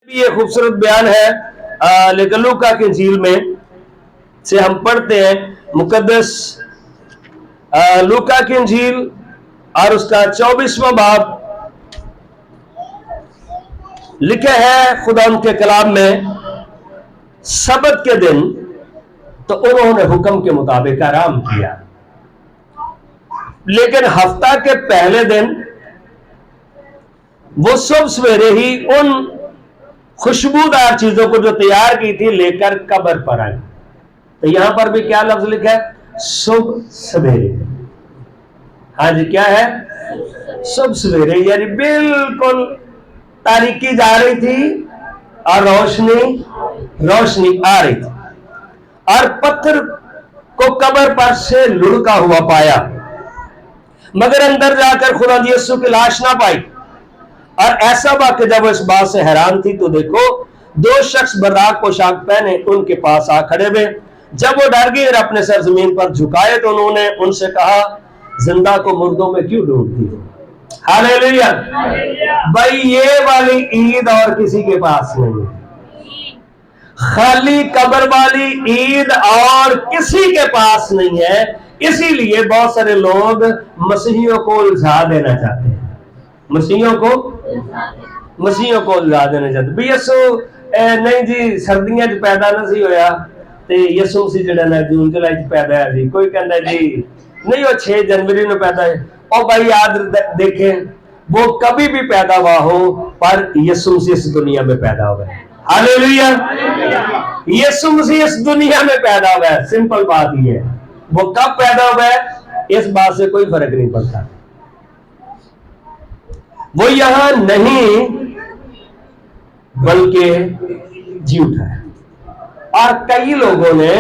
یہ خوبصورت بیان ہے لیکن لوکا کی انجیل میں سے ہم پڑھتے ہیں مقدس لوکا کی انجیل اور اس کا 24واں باب لکھا ہے خدا ان کے کلام میں، سبت کے دن تو انہوں نے حکم کے مطابق آرام کیا، لیکن ہفتہ کے پہلے دن وہ صبح سویرے ہی ان خوشبودار چیزوں کو جو تیار کی تھی لے کر قبر پر آئی۔ تو یہاں پر بھی کیا لفظ لکھا ہے؟ صبح سویرے۔ ہاں جی، کیا ہے؟ صبح سویرے، یعنی بالکل تاریکی جا رہی تھی اور روشنی آ رہی تھی، اور پتھر کو قبر پر سے لڑکا ہوا پایا، مگر اندر جا کر خدا یسوع کی لاش نہ پائی۔ اور ایسا ہوا کہ جب وہ اس بات سے حیران تھی تو دیکھو دو شخص براق پوشاک پہنے ان کے پاس آ کھڑے ہوئے۔ جب وہ ڈر گئے اور اپنے سر زمین پر جھکائے تو انہوں نے ان سے کہا، زندہ کو مردوں میں کیوں ڈھونڈتی ہو؟ ہاللیلویا! بھائی یہ والی عید اور کسی کے پاس نہیں ہے، خالی قبر والی عید اور کسی کے پاس نہیں ہے۔ اسی لیے بہت سارے لوگ مسیحیوں کو الزا دینا چاہتے ہیں، مسیحیوں کو الزا دینا چاہتے ہیں۔ یسو نہیں جی سردیاں چ پیدا نہ سی ہویا تے یسو سی جڑا نا جون جولائی چ پیدا ہے جی، کوئی کہندا ہے جی نہیں وہ 6 جنوری نو پیدا ہے۔ او بھائی یاد دیکھیں، وہ کبھی بھی پیدا ہوا ہو پر یسوع مسیح اس دنیا میں پیدا ہوا ہے۔ ہاللیلویا! یسوع مسیح اس دنیا میں پیدا ہوا ہے، سمپل بات یہ ہے۔ وہ کب پیدا ہوا ہے اس بات سے کوئی فرق نہیں پڑتا۔ وہ یہاں نہیں بلکہ جی اٹھا ہے۔ اور کئی لوگوں نے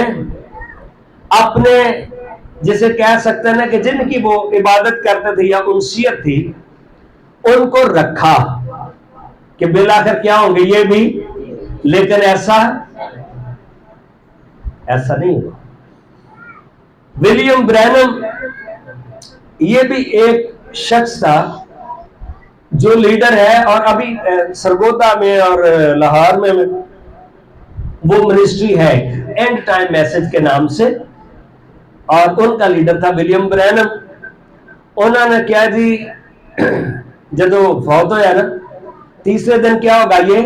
اپنے جسے کہہ سکتے ہیں نا کہ جن کی وہ عبادت کرتے تھے یا انسیت تھی ان کو رکھا کہ بالآخر کیا ہوں گے یہ بھی، لیکن ایسا نہیں ہوا۔ ولیم برینم یہ بھی ایک شخص تھا جو لیڈر ہے، اور ابھی سرگودا میں اور لاہور میں وہ منسٹری ہے اینڈ ٹائم میسج کے نام سے، اور ان کا لیڈر تھا ولیم برینم۔ انہوں نے کیا جی جب فوت ہوا نا تیسرے دن کیا ہوگا، یہ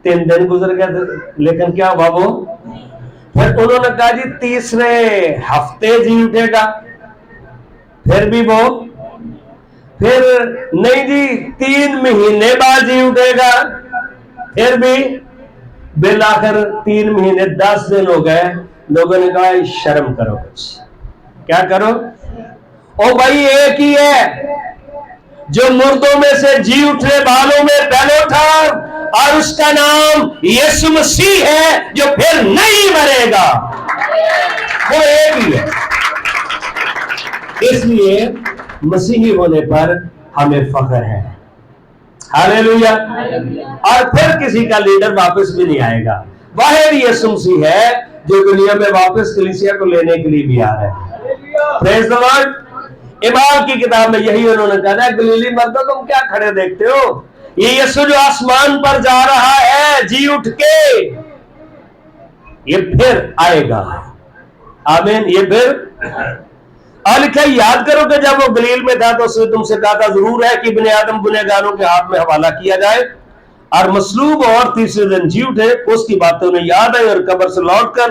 3 دن گزر گئے لیکن کیا ہوا، وہ پھر انہوں نے کہا جی تیسرے ہفتے جی اٹھے گا، پھر بھی وہ پھر نہیں جی 3 مہینے بعد جی اٹھے گا، پھر بھی بالآخر 3 مہینے 10 دن ہو گئے۔ لوگوں نے کہا شرم کرو، کچھ کیا کرو؟ او بھائی ایک ہی ہے جو مردوں میں سے جی اٹھنے والوں میں پہلے اٹھا، اور اس کا نام یسوع مسیح ہے جو پھر نہیں مرے گا، وہ ایک ہی ہے۔ اس لیے مسیحی ہونے پر ہمیں فخر ہے۔ ہاللیلویا! اور پھر کسی کا لیڈر واپس بھی نہیں آئے گا، واحد یسوع مسیح ہے جو دنیا میں واپس کلیسیا کو لینے کے لیے بھی آ رہا ہے۔ پریز دی لارڈ! امام کی کتاب میں یہی انہوں نے کہا ہے، گلیلی مردوں تم کیا کھڑے دیکھتے ہو، یہ یسوع جو آسمان پر جا رہا ہے جی اٹھ کے، یہ پھر آئے گا۔ آمین! یہ پھر اور لکھا یاد کرو کہ جب وہ گلیل میں تھا تو اس نے تم سے کہا تھا ضرور ہے کہ ابن آدم گنہگاروں کے ہاتھ میں حوالہ کیا جائے اور مصلوب اور تیسرے دن جی اٹھے۔ اس کی باتیں انہیں یاد آئی اور قبر سے لوٹ کر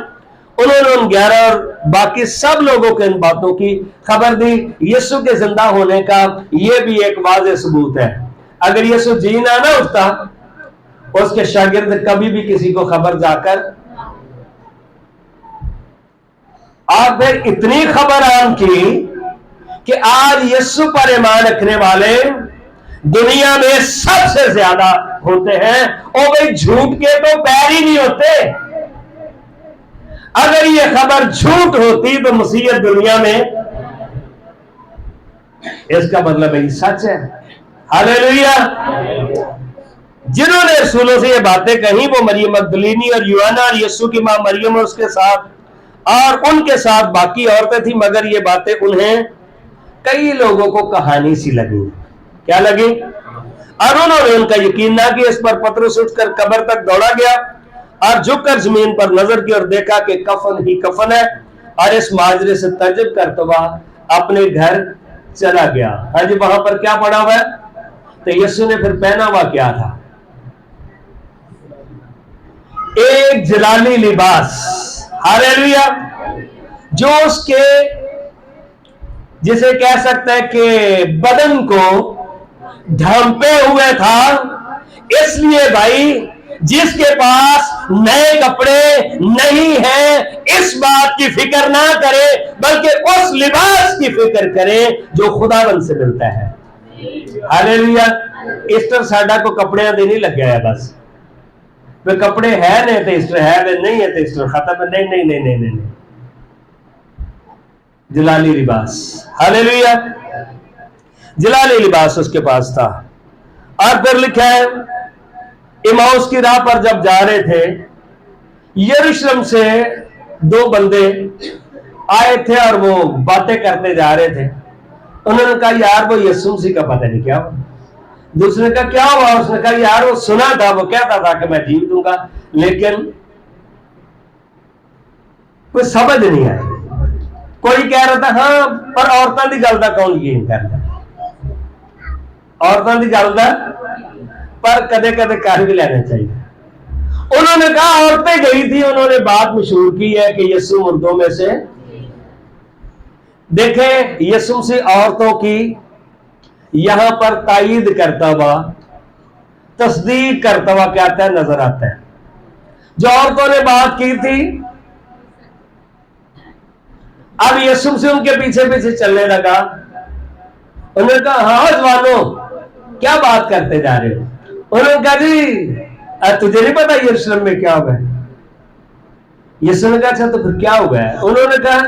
انہوں نے ان 11 اور باقی سب لوگوں کو ان باتوں کی خبر دی۔ یسوع کے زندہ ہونے کا یہ بھی ایک واضح ثبوت ہے۔ اگر یسوع جی نہ اٹھتا اس کے شاگرد کبھی بھی کسی کو خبر جا کر، اور پھر اتنی خبر عام کی کہ آج یسوع پر ایمان رکھنے والے دنیا میں سب سے زیادہ ہوتے ہیں۔ اور بھائی جھوٹ کے تو پیر ہی نہیں ہوتے۔ اگر یہ خبر جھوٹ ہوتی تو مسیحیت دنیا میں، اس کا مطلب ہے سچ ہے۔ ہاللیلویا! جنہوں نے رسولوں سے یہ باتیں کہیں وہ مریم مگدلینی اور یوحنا اور یسوع کی ماں مریم اور اس کے ساتھ اور ان کے ساتھ باقی عورتیں تھیں، مگر یہ باتیں انہیں کئی لوگوں کو کہانی سی لگی۔ کیا لگی؟ और उन्होंने उनका यकीन ना किया। इस पर पतरस उठकर कब्र तक दौड़ा गया और झुककर जमीन पर नजर की और देखा कि कफन ही कफन है, और इस माजरे से तजब करता हुआ अपने घर चला गया। हाँ जी, वहां पर क्या पड़ा हुआ है? तो यीशु ने फिर पहना हुआ क्या था? एक जलाली लिबास, हालेलुया, जो उसके जिसे कह सकते हैं कि बदन को ढांपे हुए था। इसलिए भाई, जिसके पास नए कपड़े नहीं हैं, इस बात की फिक्र ना करे, बल्कि उस लिबास की फिक्र करे जो खुदावन से मिलता है। हालेलुया। ईस्टर साडा को कपड़े देने लग गया है, बस वे कपड़े है नहीं तो ईस्टर है, वे नहीं है तो ईस्टर खत्म है। नहीं नहीं नहीं नहीं नहीं, नहीं। जलाली लिबास, हालेलुया, जलाली लिबास उसके पास था। और फिर लिखा है, इमाउस की राह पर जब जा रहे थे, यरूशलेम से दो बंदे आए थे और वो बातें करते जा रहे थे। उन्होंने कहा, यार वो यीशु मसीह का पता नहीं क्या हुआ। दूसरे का क्या हुआ? उसने कहा, यार वो सुना था, वो कहता था कि मैं जीव दूंगा, लेकिन कोई समझ नहीं आई। कोई कह रहा था, हाँ पर औरतों की गल का कौन यकीन करता? औरतों की गल का पर कदे कदे कर भी लेना चाहिए। उन्होंने कहा, औरतें गई थी, उन्होंने बात मशहूर की है कि यीशु मुर्दों में से। देखें, यीशु से औरतों की यहां पर तायीद करता हुआ, तस्दीक करता हुआ क्या आता है, नजर आता है। जो औरतों ने बात की थी, अब यीशु से उनके पीछे पीछे चलने लगा। उन्होंने कहा, हाँ जवानों, क्या बात करते जा रहे हो? उन्होंने कहा, जी तुझे नहीं पता यरूशलेम में क्या हुआ है? यीशु ने कहा, अच्छा तो फिर क्या हुआ है? उन्होंने कहा,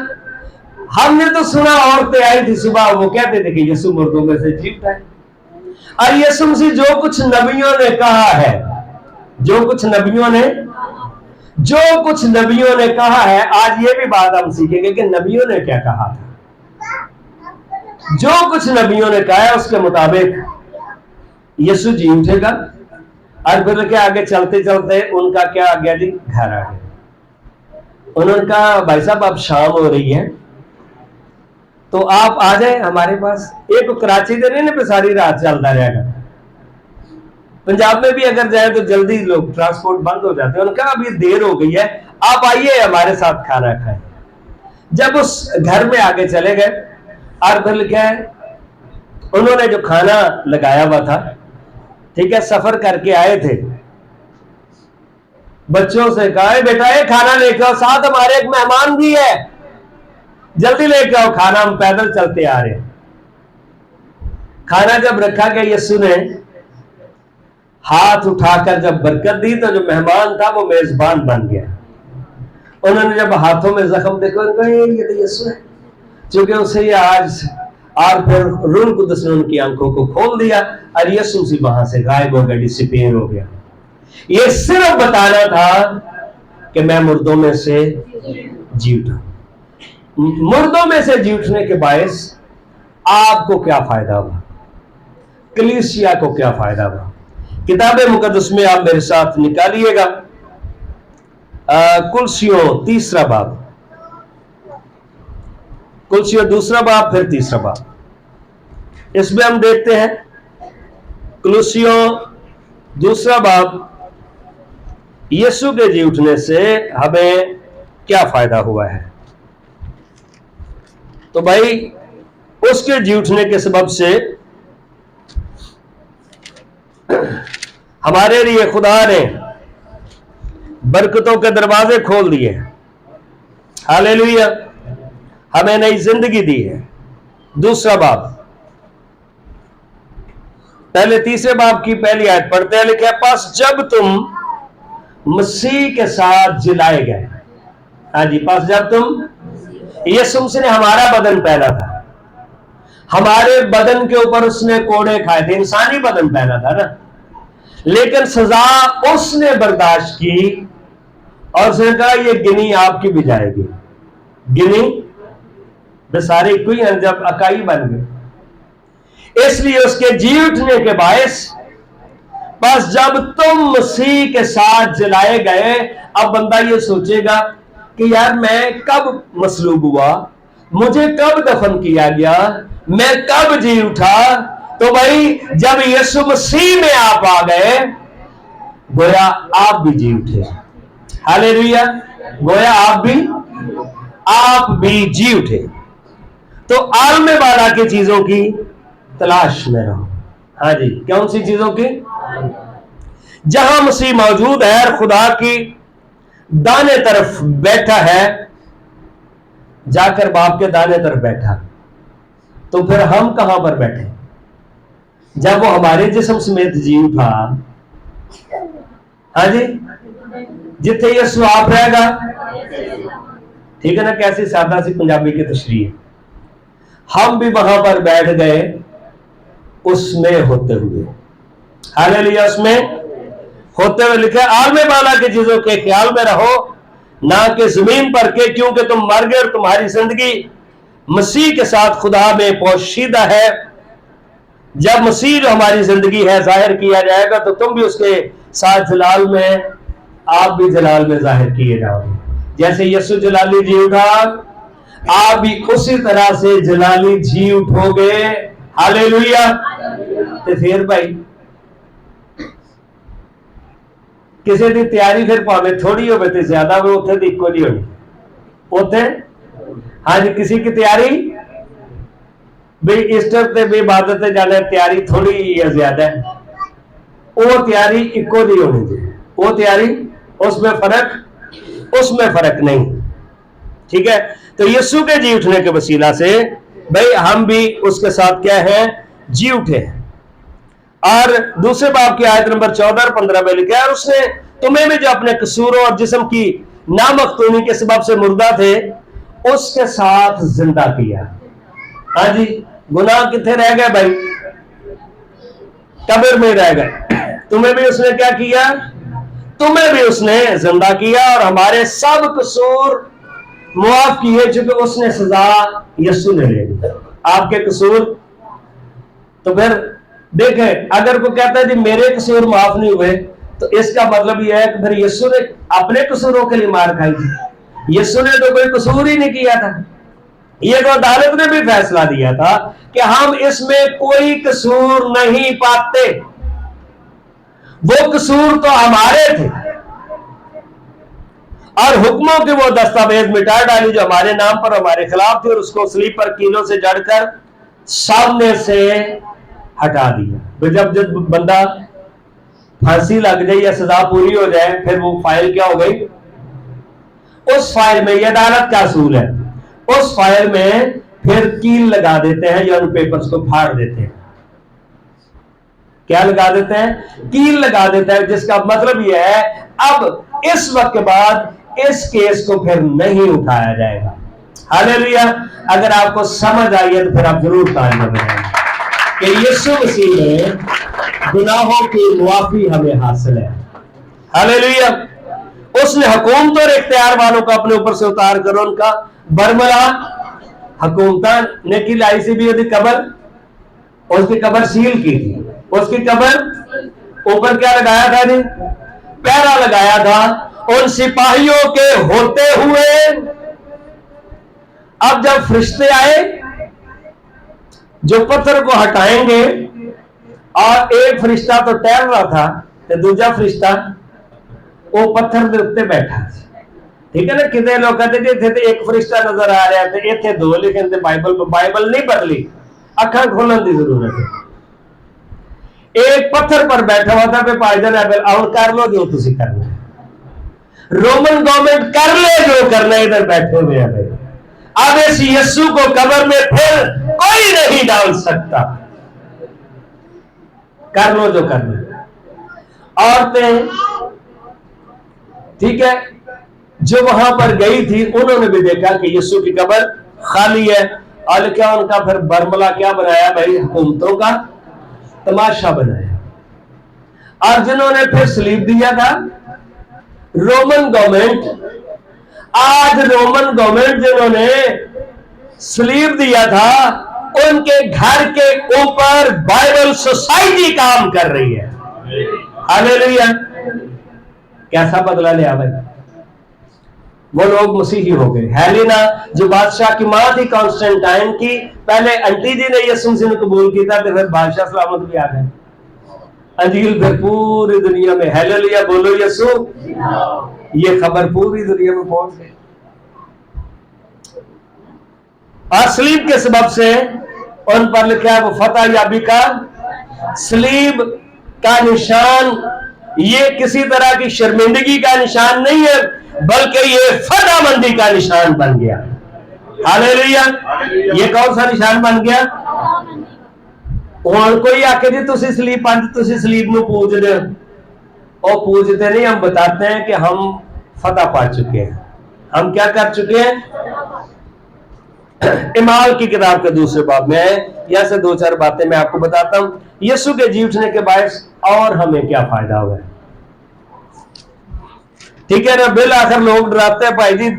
हमने तो सुना औरतें आई थी सुबह, वो कहते थे कि यीशु मुर्दों में से जी उठा है। और यीशु मसीह जो कुछ नबियों ने कहा है, जो कुछ नबियों ने कहा है, आज ये भी बात हम सीखेंगे कि नबियों ने क्या कहा था। जो कुछ नबियों ने कहा है उसके मुताबिक यीशु जी उठेगा। और फिर क्या आगे चलते चलते उनका क्या आ गया जी, घर आ गया। उन्होंने कहा, भाई साहब अब शाम हो रही है तो आप आ जाए हमारे पास। एक कराची से नहीं ना, सारी रात चलता रहेगा। पंजाब में भी अगर जाए तो जल्दी लोग ट्रांसपोर्ट बंद हो जाते हैं। उन्होंने कहा, अभी देर हो गई है, आप आइए हमारे साथ खाना खाएं। जब उस घर में आगे चले गए और फिर क्या है, उन्होंने जो खाना लगाया हुआ था, ठीक है, सफर करके आए थे, बच्चों से कहा, बेटा ये खाना लेके आओ, साथ हमारे एक मेहमान भी है, जल्दी लेके आओ खाना, हम पैदल चलते आ रहे हैं। खाना जब रखा गया, यीशु ने हाथ उठाकर जब बरकत दी तो जो मेहमान था वो मेजबान बन गया। उन्होंने जब हाथों में जख्म देखा, ये तो यीशु है, क्योंकि उसे ये आज, और फिर रूह कुदस ने उनकी आंखों को खोल दिया और यीशु से वहां से गायब हो गया, डिसअपीयर हो गया। ये सिर्फ बताना था कि मैं मुर्दों में से जी उठा। मुर्दों में से जी उठने के बायस आपको क्या फायदा हुआ, कलीसिया को क्या फायदा हुआ? किताब मुकद्दस में आप मेरे साथ निकालिएगा, कुलसियों तीसरा बाब, कुलसियों दूसरा बाब, फिर तीसरा बाब। इसमें हम देखते हैं कुलसियों दूसरा बाब, यीशु के जी उठने से हमें क्या फायदा हुआ है। तो भाई, उसके जी उठने के सबब से हमारे लिए खुदा ने बरकतों के दरवाजे खोल दिए, हालेलुया, हमें नई जिंदगी दी है। दूसरा बाब, पहले तीसरे बाब की पहली आयत पढ़ते हैं, लिखा है, पास जब तुम मसीह के साथ जिलाए गए। हाँ जी, पास जब तुम, यीशु मसीह ने हमारा बदन पहना था, हमारे बदन के ऊपर उसने कोड़े खाए थे, इंसानी बदन पहना था ना, लेकिन सजा उसने बर्दाश्त की और उसने कहा, ये गिनी आपकी भी जाएगी। गिनी बेसारे कोई जब अकाई बन गए, इसलिए उसके जी उठने के बायस बस जब तुम मसीह के साथ जलाए गए, अब बंदा ये सोचेगा कि यार मैं कब मसलूब हुआ, मुझे कब दफन किया गया, मैं कब जी उठा। तो भाई जब यीशु मसीह में आप आ गए, गोया आप भी जी उठे। हालेलुया, गोया आप भी जी उठे। तो आलमे वाला की चीजों की तलाश में रहो। हाँ जी, कौन सी चीजों की? जहां मसीह मौजूद है और खुदा की दाने तरफ बैठा है, जाकर बाप के दाने तरफ बैठा, तो फिर हम कहां पर बैठे? जब वो हमारे जिस्म समेत जी उठा, हाँ जी, जिथे यीशु आप रहेगा। ठीक है ना, कैसी सादा सी पंजाबी की तशरीह है। हम भी वहां पर बैठ गए उसमें होते हुए। हालेलुया, उसमें होते हुए। लिखा आलमे वाला की चीजों के ख्याल में रहो, ना कि जमीन पर के, क्योंकि तुम मर गए और तुम्हारी जिंदगी मसीह के साथ खुदा में पोशीदा है। जब मसीह जो हमारी जिंदगी है जाहिर किया जाएगा, तो तुम भी उसके साथ जलाल में, आप भी जलाल में जाहिर किए जाओगे। जैसे यीशु जलाली जी उठा, आप भी उसी तरह से जलाली जी उठोगे। हालेलुया। तो फिर भाई किसी की तैयारी फिर भावे थोड़ी हो तो ज्यादा वो उथे तो इको नहीं होनी उथे। हाँ जी, किसी की तैयारी भाई ईस्टर ते भी इबादत जाने तैयारी थोड़ी या ज्यादा है, वो तैयारी इको नहीं होनी चाहिए। वो तैयारी उसमें फर्क नहीं। ठीक है, तो यीशु के जी उठने के वसीला से भाई हम भी उसके साथ क्या है, जी उठे हैं। और दूसरे बाब की आयत नंबर 14 और 15 में लिखा है, और उसने तुम्हें भी जो अपने कसूरों और जिस्म की नामख्तूनी के सबब से मुर्दा थे, उसके साथ जिंदा किया। हाँ जी, गुनाह कितने रह गए भाई? कब्र में रह गए। तुम्हें भी उसने क्या किया? तुम्हें भी उसने जिंदा किया और हमारे सब कसूर मुआफ किए, चूंकि उसने सजा यीशु ने ले ली आपके कसूर। तो फिर देखें, अगर कोई कहता है जी मेरे कसूर माफ नहीं हुए, तो इसका मतलब यह है कि फिर यीशु ने अपने कसूरों के लिए मार खाई थी। यीशु ने तो कोई कसूर ही नहीं किया था। ये तो अदालत ने भी फैसला दिया था कि हम इसमें कोई कसूर नहीं पाते, वो कसूर तो हमारे थे, और हुक्मों के वो दस्तावेज मिटा डाली जो हमारे नाम पर हमारे खिलाफ थे, और उसको स्लीप पर कीलों से जड़कर सामने से हटा दिया। जब जब बंदा फांसी लग जाए या सजा पूरी हो जाए, फिर वो फाइल क्या हो गई? उस फाइल में, यह अदालत का असूल है, उस फाइल में फिर कील लगा देते हैं या उन पेपर्स को फाड़ देते हैं। क्या लगा देते हैं? कील लगा देते हैं, जिसका मतलब यह है अब इस वक्त के बाद इस केस को फिर नहीं उठाया जाएगा। हालेलुया। अगर आपको समझ आई है तो फिर आप जरूर तालियां बजाएंगे कि यीशु मसीह में गुनाहों की मुआफी हमें हासिल है। हालेलुया। उसने हुकूमत और इख्तियार वालों को अपने ऊपर से उतार कर उनका बरमला हुकूमत ने की लाई सी भी कब्र, उसकी कब्र सील की थी। उसकी कब्र ऊपर क्या लगाया था जी? पहरा लगाया था उन सिपाहियों के होते हुए। अब जब फरिश्ते आए जो पत्थर को हटाएंगे, और एक फरिश्ता तो टहल रहा था, तो दूसरा फरिश्ता वो पत्थर के उत्ते बैठा। ठीक है ना, कितने लोग कहते थे तो एक फरिश्ता नजर आ रहा है, इतने दो, लेकिन बाइबल नहीं पढ़ ली, अखा खोलन की जरूरत है। एक पत्थर पर बैठा हुआ था, और कर लो जो तुसी करना है, रोमन गवर्नमेंट कर ले जो करना, इधर बैठे हुए हैं। अब इस यीशु को कब्र में फिर कोई नहीं डाल सकता, कर लो जो करना। औरतें, ठीक है, जो वहां पर गई थी, उन्होंने भी देखा कि यीशु की कब्र खाली है, और क्या उनका फिर बरमला क्या बनाया भाई? हुकूमतों का तमाशा बनाया। और जिन्होंने फिर सलीब दिया था रोमन गवर्नमेंट, आज रोमन गवर्नमेंट जिन्होंने सलीब दिया था, उनके घर के ऊपर बाइबल सोसाइटी काम कर रही है। हालेलुया। कैसा बदला लिया भाई, वो लोग मसीही हो गए। हेलेना जो बादशाह की माँ थी कॉन्स्टेंटाइन की, पहले आंटी जी ने यीशु मसीह को कबूल किया था, फिर बादशाह सलामत भी आ गए। अंजील फिर पूरी दुनिया में, हालेलुया बोलो यीशु, ये खबर पूरी दुनिया में पहुंच गई। और सलीब के सबब से उन पर लिखा है वो फतह याबी का सलीब का निशान, ये किसी तरह की शर्मिंदगी का निशान नहीं है, बल्कि ये फतहमंदी का निशान बन गया। हालेलुया। ये कौन सा निशान बन गया? और कोई आके जी तुसी सलीब पंथ तुसी सलीब ਨੂੰ पूजदे हो, पूजते नहीं, हम बताते हैं कि हम फतह पा चुके हैं। हम क्या कर चुके हैं? इमाल की किताब के दूसरे बाब में यहाँ से दो चार बातें मैं आपको बताता हूं, यीशु के जी उठने के बायस और हमें क्या फायदा हुआ है। ठीक है ना, बिल आखिर लोग डराते हैं भाई जी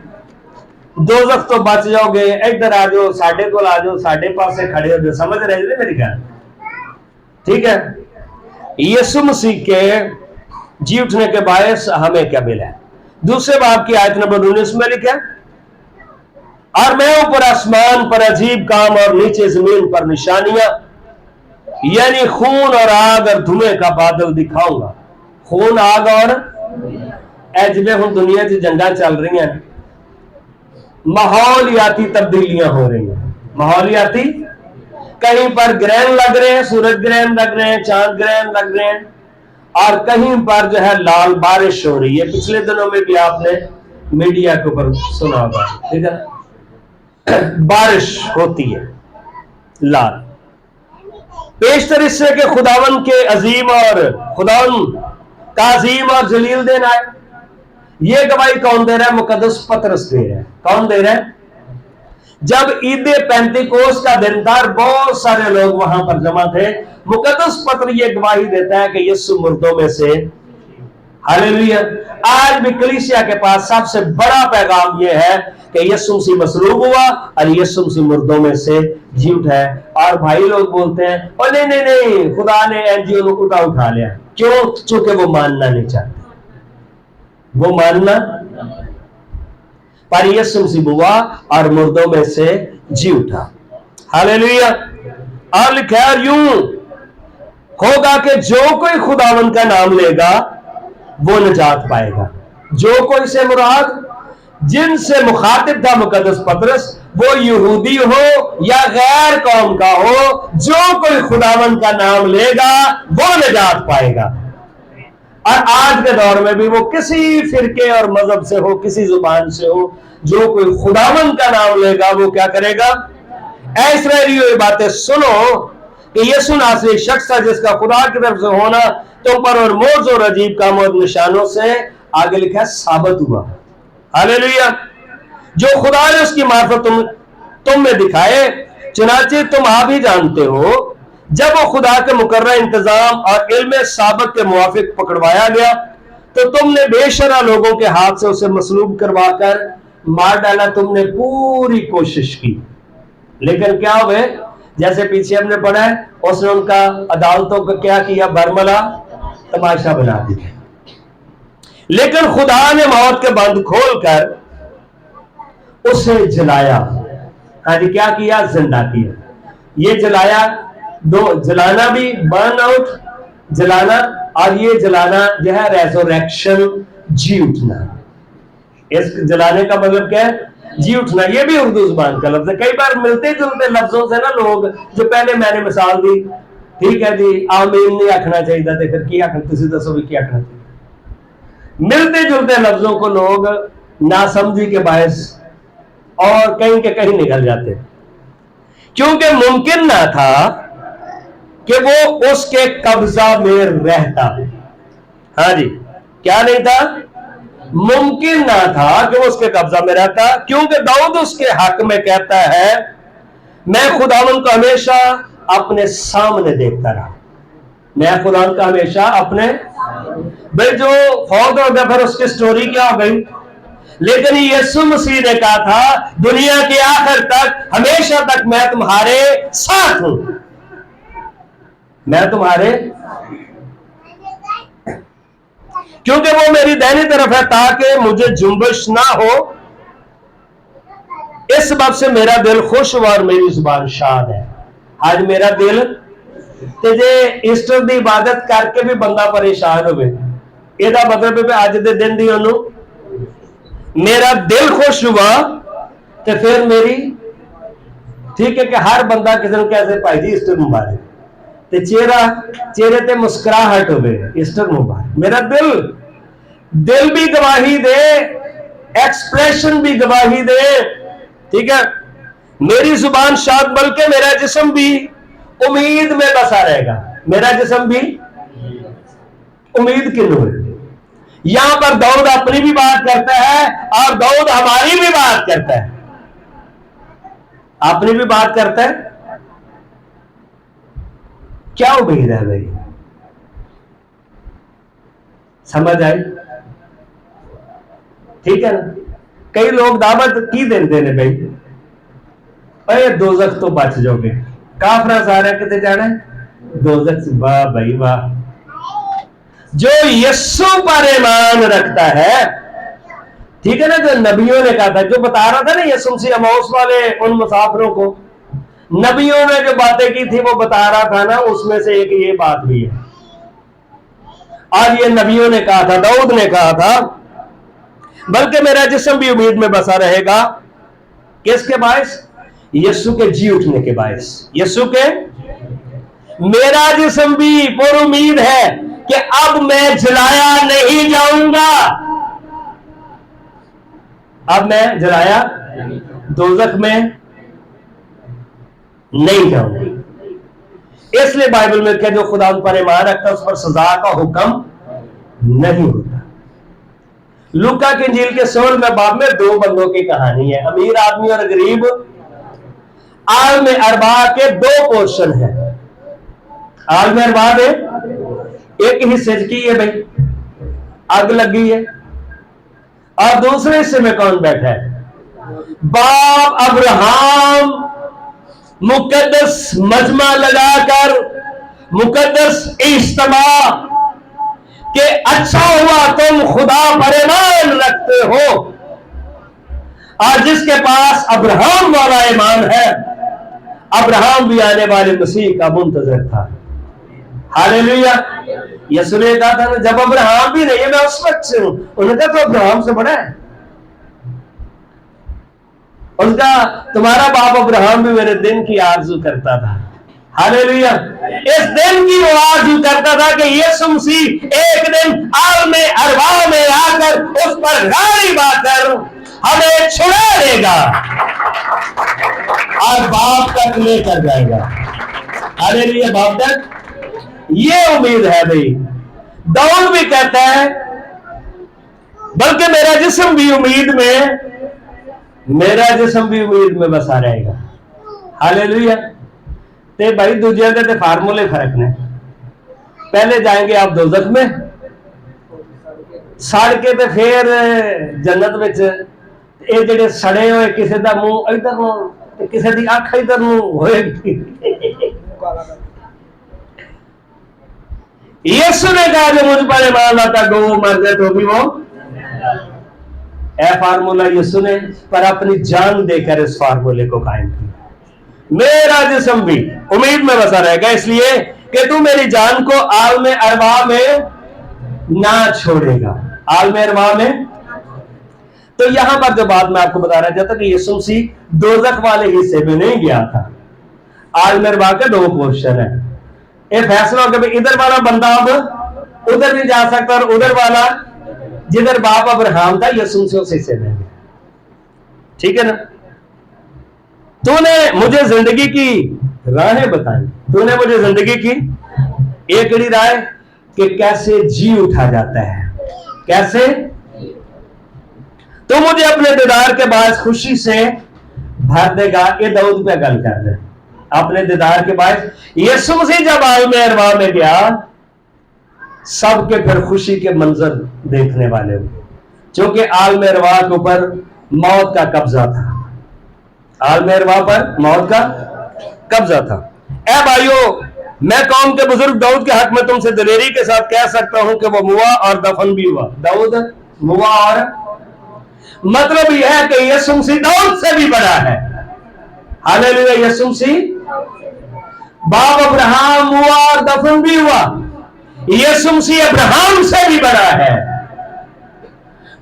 दोज़ख तो बच जाओगे, इधर आ जाओ, साढ़े को आ जाओ, साढ़े पास से खड़े हो जाओ, समझ रहे थे मेरी ख्याल। ठीक है, यीशु मसीह के जी उठने के बायस हमें क्या मिला है? दूसरे बाब की आयत नंबर 19 में लिखा, और मैं ऊपर आसमान पर अजीब काम और नीचे जमीन पर निशानियां, यानी खून और आग और धुएं का बादल दिखाऊंगा। खून, आग और जिवें हुण दुनिया च जंगा चल रही हैं, माहौलियाती तब्दीलियां हो रही हैं। माहौलियाती, कहीं पर ग्रहण लग रहे हैं, सूरज ग्रहण लग रहे हैं, चांद ग्रहण लग रहे हैं, और कहीं पर जो है लाल बारिश हो रही है। पिछले दिनों में भी आपने मीडिया के ऊपर सुना होगा, ठीक है, बारिश होती है लाल। पेशतर इससे के खुदावन के अजीम और खुदावन का अजीम और जलील दिन आए। ये गवाही कौन दे रहा है? मुकद्दस पतरस दे रहा है। कौन दे रहा है? जब ईद पेंतिकोस्त का दिन था, बहुत सारे लोग वहां पर जमा थे, मुकद्दस पत्र ये गवाही देता है कि यीशु मुर्दों में से, हालेलुया। आज भी कलीसिया के पास सबसे बड़ा पैगाम यह है कि यीशु मसीह मसलूब हुआ और यीशु मसीह मुर्दों में से जी उठा है। और भाई लोग बोलते हैं और नहीं नहीं नहीं, खुदा ने एनजीओ को उठा लिया। क्यों? चूंकि वो मानना नहीं चाहते, वो मानना, पर यीशु मसीह हुआ और मुर्दों में से जी उठा। हालेलुया। और लिखा है यूं होगा कि जो कोई खुदावन का नाम लेगा वो निजात पाएगा। जो कोई से मुराद जिनसे मुखातिब था मुकद्दस पतरस, वो यहूदी हो या गैर कौम का हो, जो कोई खुदावन का नाम लेगा वो निजात पाएगा। और आज के दौर में भी वो किसी फिरके और मजहब से हो, किसी जुबान से हो, जो कोई खुदावन का नाम लेगा वो क्या करेगा? इस्राएलियों ये बातें सुनो कि यीशु नासरी शख्स था जिसका खुदा की तरफ से होना तुम पर और मौज और अजीब काम और निशानों से, आगे लिखा है, साबित हुआ। हालेलुया। जो खुदा ने उसकी मार्फत तुम में दिखाए, चुनाचे तुम आप ही जानते हो, जब वो खुदा के मुकर्रर इंतजाम और इल्म साबित के मुवाफिक पकड़वाया गया तो तुमने बेशरा लोगों के हाथ से उसे मसलूब करवाकर मार डाला। तुमने पूरी कोशिश की, लेकिन क्या हुए? जैसे पीछे हमने पढ़ा है, उसने उनका अदालतों का क्या किया? बरमला तमाशा बना दिया। लेकिन खुदा ने मौत के बंद खोलकर उसे जलाया। हाँ जी, क्या किया? जिंदा किया। ये जलाया, दो जलाना भी, बर्न आउट जलाना, और ये जलाना जो है रेजोरेक्शन, जी उठना। इस जलाने का मतलब क्या है? जी उठना। ये भी उर्दू जुबान का लफ्ज है। कई बार मिलते जुलते लफ्जों से ना लोग, जो पहले मैंने मिसाल दी, ठीक है जी, आमीन नहीं आखना चाहिए था, फिर क्या तुसी दसो भी क्या आखना चाहिए। मिलते जुलते लफ्जों को लोग नासमझी के बायस और कहीं के कहीं निकल जाते, क्योंकि मुमकिन ना था कि वो उसके कब्जा में रहता। हाँ जी, क्या नहीं था? मुमकिन ना था कि वो उसके कब्जा में रहता, क्योंकि दाऊद उसके हक में कहता है, मैं खुदावन को हमेशा अपने सामने देखता रहा। मैं खुदावन का हमेशा अपने, भाई जो फौत हो गया फिर उसकी स्टोरी क्या हो गई? लेकिन यीशु मसीह ने कहा था, दुनिया के आखिर तक, हमेशा तक मैं तुम्हारे साथ हूं। मैं तुम्हारे, کیونکہ وہ میری دہنی طرف ہے تاکہ مجھے جنبش نہ ہو، اس سبب سے میرا دل خوش ہوا اور میری زبان شاد ہے۔ آج میرا دل تے جے ایسٹر دی عبادت کر کے بھی بندہ پریشان ہوئے، یہ مطلب ہے اج دے دن دی انہوں میرا دل خوش ہوا، تو پھر میری ٹھیک ہے کہ ہر بندہ کسی نے کیسے پائی جی ایسٹر مبارک، تے چہرے تے مسکراہٹ ہوئے ایسٹر مبارک۔ میرا دل بھی گواہی دے، ایکسپریشن بھی گواہی دے، ٹھیک ہے، میری زبان شاد بلکہ میرا جسم بھی امید میں بسا رہے گا۔ میرا جسم بھی امید کنو ہے؟ یہاں پر داؤد اپنی بھی بات کرتا ہے اور داؤد ہماری بھی بات کرتا ہے، اپنی بھی بات کرتا ہے۔ کیا امید ہے بھائی؟ سمجھ آئی؟ ٹھیک ہے نا؟ کئی لوگ دعوت کی دیتے ہیں بھائی، اے دوزخ تو بچ جاؤ گے، کافرہ سارا کتے جانا ہے دوزخ سے۔ واہ بھائی واہ، جو یسوع پر ایمان رکھتا ہے، ٹھیک ہے نا، جو نبیوں نے کہا تھا، جو بتا رہا تھا نا یسوع مسیح اماؤس والے ان مسافروں کو، نبیوں نے جو باتیں کی تھی وہ بتا رہا تھا نا، اس میں سے ایک یہ بات بھی ہے۔ آج یہ نبیوں نے کہا تھا، داؤد نے کہا تھا، بلکہ میرا جسم بھی امید میں بسا رہے گا، کس کے باعث؟ یسوع کے جی اٹھنے کے باعث۔ یسوع کے، میرا جسم بھی پر امید ہے کہ اب میں جلایا نہیں جاؤں گا، اب میں جلایا دوزخ میں نہیں جاؤں گا۔ اس لیے بائبل میں کہ جو خدا ان پر ایمان رکھتا ہے اس پر سزا کا حکم نہیں ہوتا۔ لوکا کی انجیل کے 16ویں باب میں دو بندوں کی کہانی ہے، امیر آدمی اور غریب۔ عالم اربعہ کے دو پورشن ہیں۔ عالم اربعہ میں ایک حصے کی ہے بھائی آگ لگی ہے، اور دوسرے حصے میں کون بیٹھا ہے؟ باپ ابراہم مقدس مجمع لگا کر مقدس اجتماع کہ اچھا ہوا تم خدا پر ایمان رکھتے ہو، اور جس کے پاس ابراہم والا ایمان ہے، ابراہم بھی آنے والے مسیح کا منتظر تھا۔ ہاللیلویا۔ یسوع نے کہا تھا نا، جب ابراہم بھی نہیں ہے میں اس وقت سے ہوں، انہوں نے کہا تو ابراہم سے بڑا ہے، ان کا تمہارا باپ ابراہم بھی میرے دن کی آرزو کرتا تھا۔ ہاللیلویا۔ اس دن کی وہ آرزو کرتا تھا کہ یسوع مسیح ایک دن عالم ارواح میں آ کر اس پر غالب آ کر ہمیں چھڑا لے گا اور باپ تک لے کر جائے گا۔ ہاللیلویا، باپ تک۔ یہ امید ہے بھائی۔ داؤد بھی کہتا ہے بلکہ میرا جسم بھی امید میں بسا رہے گا۔ ہاللیلویا۔ تے بھائی دوجے دے فارمولے فرق نے، پہلے جائیں گے آپ دوزخ میں سڑ کے، تے پھر جنت وچ یہ جڑے سڑے ہوئے کسی دا منہ ادھر نو تے کسی دی اکھ ادھر نو ہوئے گی۔ یسوع نے کہا جو مجھ پر ایمان لاتا گو مر جائے تو بھی وہ، اے فارمولہ یسوع نے پر اپنی جان دے کر اس فارمولے کو قائم کیا۔ میرا جسم بھی امید میں بسا رہے گا، اس لیے کہ تو میری جان کو عالم ارواح میں نہ چھوڑے گا۔ عالم ارواح میں، تو یہاں پر جو بات میں آپ کو بتا رہا تھا کہ یسوع مسیح دوزخ والے حصے میں نہیں گیا تھا۔ عالم ارواح کے دو پورشن ہے، یہ فیصلہ ہو کہ ادھر والا بندہ اب ادھر نہیں جا سکتا، اور ادھر والا جدھر باپ ابراہم تھا یسوع سے اس حصے میں گیا۔ ٹھیک ہے نا؟ تو نے مجھے زندگی کی راہیں بتائیں، تو نے مجھے زندگی کی ایک کڑی رائے کہ کیسے جی اٹھا جاتا ہے، کیسے تو مجھے اپنے دیدار کے باعث خوشی سے بھر دے گا۔ یہ داؤد پہ گل کر دے، اپنے دیدار کے باعث یسوع مسیح جب عالم ارواح میں گیا، سب کے پھر خوشی کے منظر دیکھنے والے ہوئے، چونکہ عالم ارواح کے اوپر موت کا قبضہ تھا، عالم ارواح پر موت کا قبضہ تھا۔ اے بھائیو، मैं कौम के बुजुर्ग दाऊद के हक में तुमसे दलेरी के साथ कह सकता हूं कि वो मुआ और दफन भी हुआ। दाऊद मुआ और मतलब यह है कि यीशु मसीह दाऊद से भी बड़ा है। हालेलुया। यीशु मसीह बाप अब्राहम मुआ और दफन भी हुआ, यीशु मसीह अब्राहम से भी बड़ा है।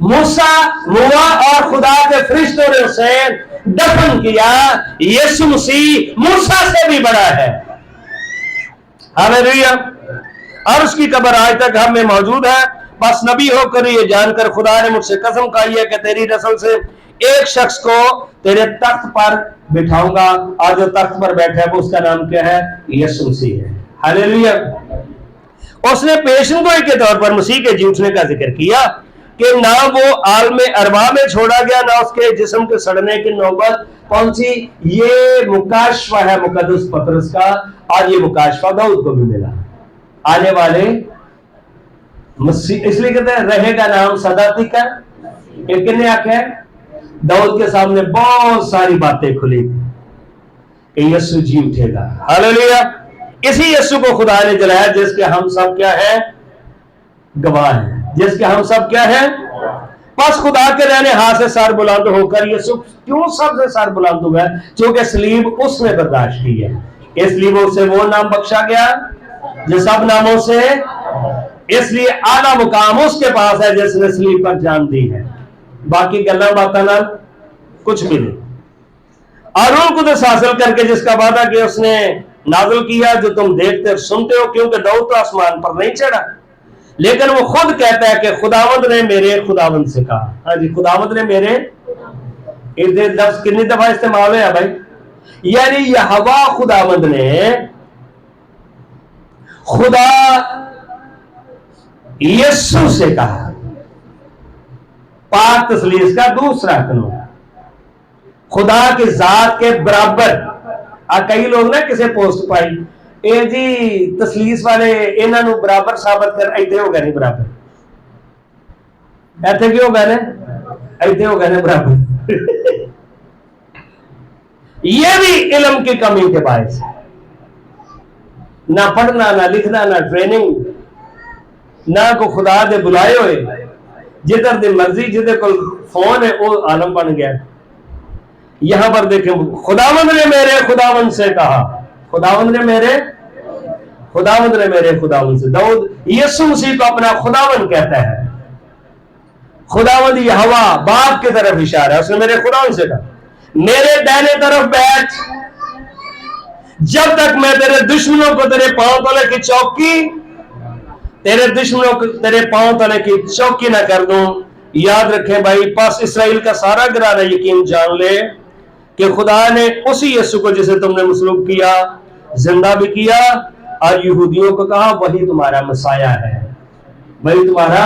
मूसा मुआ और खुदा के फरिश्तों ने उसे दफन किया, यीशु मसीह मूसा से भी बड़ा है। हालेलुया। और उसकी कब्र आज तक हम में मौजूद है। बस नबी होकर ये जानकर खुदा ने मुझसे कसम खाई है कि तेरी नस्ल से एक शख्स को तेरे तख्त पर बिठाऊंगा, और जो तख्त पर बैठा है वो उसका नाम क्या है? यीशु मसीह है। हालेलुया। उसने पेशेंगोई के तौर पर मसीह के जी उठने का जिक्र किया कि ना वो आलम अरवा में छोड़ा गया, ना उसके जिस्म के सड़ने की नौबत पहुंची। ये मुकाशफा है मुकद्दस पतरस का, और ये मुकाशफा दाऊद को भी मिला। आने वाले मसीह, इसलिए कहते हैं रहेगा नाम सदा तिका। कितने आंखें हैं? दाऊद के सामने बहुत सारी बातें खुली कि यीशु जी उठेगा। हालेलुया। इसी यीशु को खुदा ने जलाया जिसके हम सब क्या है? गवाह हैं। जिसके हम सब क्या है? बस खुदा के रहने हाथ से सर बुलंद होकर यीशु क्यों सबसे सर बुलंद हुआ? क्योंकि सलीब उसने बर्दाश्त की है, इसलिए उसे वो नाम बख्शा गया जो सब नामों से, इसलिए आला मुकाम उसके पास है जिसने सलीब पर जान दी है। बाकी गल्ला बाता ना कुछ भी नहीं। और रूह कुदस हासिल करके जिसका वादा किया उसने नाज़िल किया, जो तुम देखते और सुनते हो, क्योंकि दाऊद तो आसमान पर नहीं चढ़ा, लेकिन वो खुद कहता है कि खुदावंद ने मेरे खुदावंद से कहा। हाँ जी, खुदावंद ने मेरे, ये लफ्ज कितनी दफा इस्तेमाल है भाई? यानी यहोवा खुदावंद ने, खुदा यीशु से कहा। पाक तस्लीस का दूसरा कानून, खुदा की जात के बराबर। कई लोग ना किसी पोस्ट पाई, ए जी तस्लीस वाले इन्हों बराबर साबित कर, इतने हो गए नहीं बराबर, इतने क्यों हो गए ने, इतने हो गए ने बराबर। ये भी इल्म की कमी के बायस है। ना पढ़ना, ना लिखना, ना ट्रेनिंग, ना को खुदा दे बुलाए हुए, जिधर दी मर्जी जिधर को फोन है वो आलम बन गया। यहां पर देखें, खुदावंद ने मेरे खुदावंद से कहा, खुदावंद ने मेरे खुदावंद ने मेरे खुदावंद से। दाऊद यीशु मसीह को अपना खुदावंद कहता है। खुदावंद यहोवा बाप की तरफ इशारा है। उसने मेरे खुदावंद से कहा, मेरे दाहिने तरफ बैठ, जब तक मैं तेरे दुश्मनों को तेरे पांव तले की चौकी, तेरे दुश्मनों को तेरे पांव तले की चौकी ना कर दूं। याद रखें भाई, पास इसराइल का सारा घराना यकीन जान ले कि खुदा ने उसी यीशु को जिसे तुमने मसलूब किया जिंदा भी किया, और यहूदियों को कहा वही तुम्हारा मसाया है, वही तुम्हारा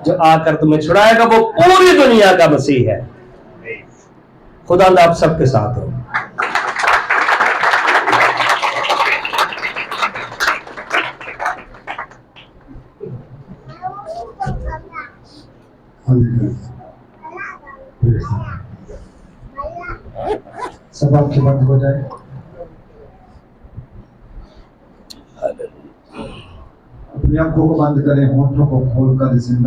जो आकर तुम्हें छुड़ाएगा, वो पूरी दुनिया का मसीह है। खुदा आप सबके साथ हो। सब आपके बंद हो जाए। अपनी आंखों को बंद करें, होठों को खोलकर जिंदा